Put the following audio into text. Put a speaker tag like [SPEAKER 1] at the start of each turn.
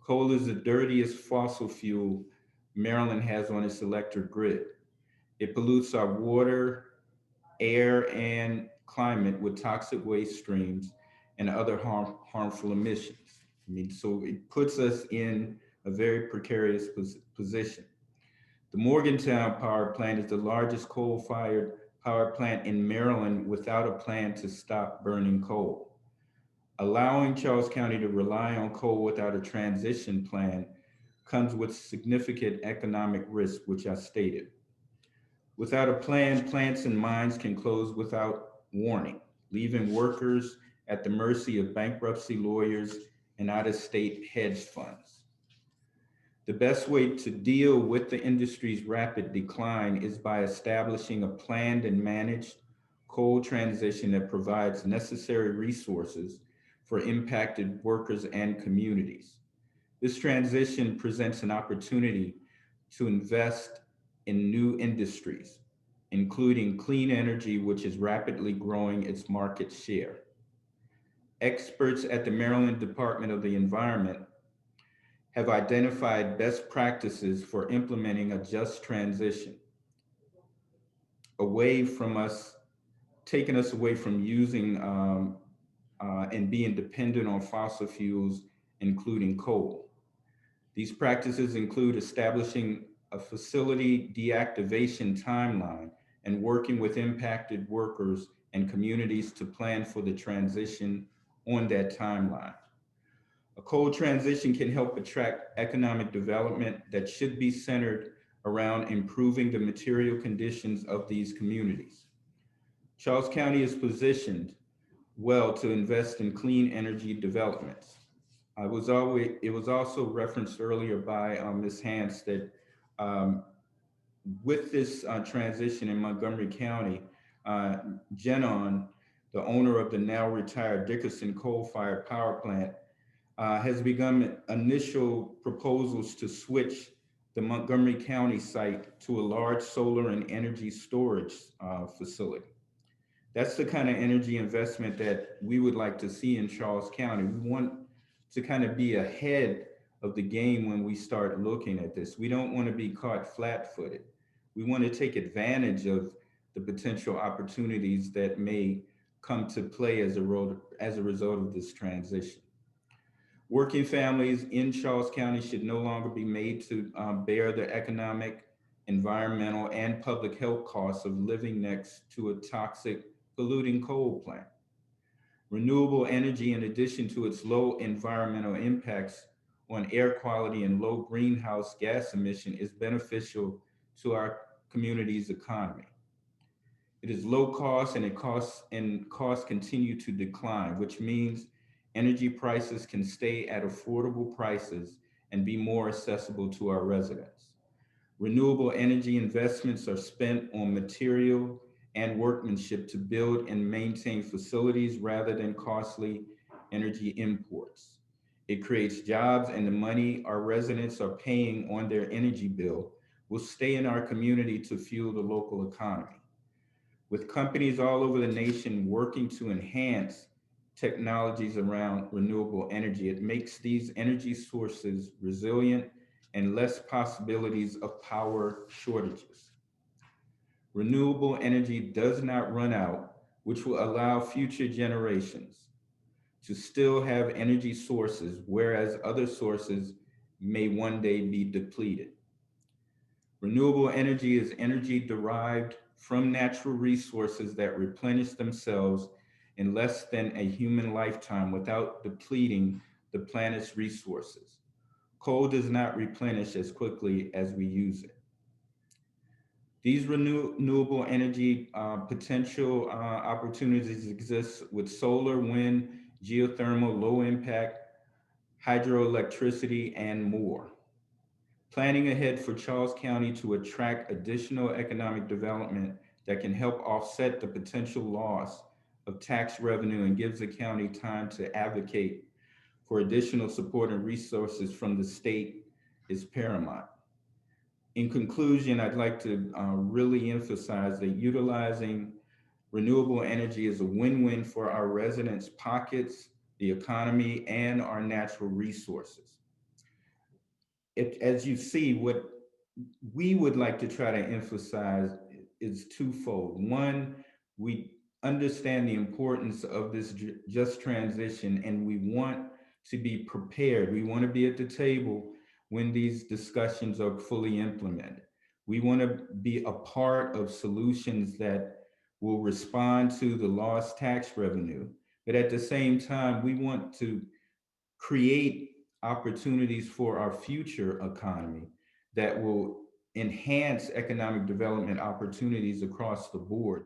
[SPEAKER 1] Coal is the dirtiest fossil fuel Maryland has on its electric grid. It pollutes our water, air, and climate with toxic waste streams and other harmful emissions. I mean, so it puts us in a very precarious position. The Morgantown power plant is the largest coal fired power plant in Maryland without a plan to stop burning coal. Allowing Charles County to rely on coal without a transition plan comes with significant economic risk, which I stated. Without a plan, plants and mines can close without warning, leaving workers at the mercy of bankruptcy lawyers and out of state hedge funds. The best way to deal with the industry's rapid decline is by establishing a planned and managed coal transition that provides necessary resources for impacted workers and communities. This transition presents an opportunity to invest in new industries, including clean energy, which is rapidly growing its market share. Experts at the Maryland Department of the Environment have identified best practices for implementing a just transition away from us, taking us away from using and being dependent on fossil fuels, including coal. These practices include establishing a facility deactivation timeline and working with impacted workers and communities to plan for the transition on that timeline. A coal transition can help attract economic development that should be centered around improving the material conditions of these communities. Charles County is positioned well to invest in clean energy developments. It was also referenced earlier by Ms. Hance that um, with this transition in Montgomery County, uh, Genon, the owner of the now retired Dickerson coal-fired power plant, has begun initial proposals to switch the Montgomery County site to a large solar and energy storage facility. That's the kind of energy investment that we would like to see in Charles County. We want to kind of be ahead of the game when we start looking at this. We don't want to be caught flat footed. We want to take advantage of the potential opportunities that may come to play as a result of this transition. Working families in Charles County should no longer be made to bear the economic, environmental, and public health costs of living next to a toxic, polluting coal plant. Renewable energy, in addition to its low environmental impacts on air quality and low greenhouse gas emission, is beneficial to our community's economy. It is low cost and costs continue to decline, which means energy prices can stay at affordable prices and be more accessible to our residents. Renewable energy investments are spent on material and workmanship to build and maintain facilities rather than costly energy imports. It creates jobs, and the money our residents are paying on their energy bill will stay in our community to fuel the local economy. With companies all over the nation working to enhance technologies around renewable energy, it makes these energy sources resilient and less possibilities of power shortages. Renewable energy does not run out, which will allow future generations to still have energy sources, whereas other sources may one day be depleted. Renewable energy is energy derived from natural resources that replenish themselves in less than a human lifetime without depleting the planet's resources. Coal does not replenish as quickly as we use it. These renewable energy potential opportunities exist with solar, wind, geothermal, low impact, hydroelectricity, and more. Planning ahead for Charles County to attract additional economic development that can help offset the potential loss of tax revenue and gives the county time to advocate for additional support and resources from the state is paramount. In conclusion, I'd like to really emphasize that utilizing renewable energy is a win-win for our residents' pockets, the economy, and our natural resources. as you see, what we would like to try to emphasize is twofold. One, we understand the importance of this just transition, and we want to be prepared. We want to be at the table when these discussions are fully implemented. We want to be a part of solutions that will respond to the lost tax revenue. But at the same time, we want to create opportunities for our future economy that will enhance economic development opportunities across the board.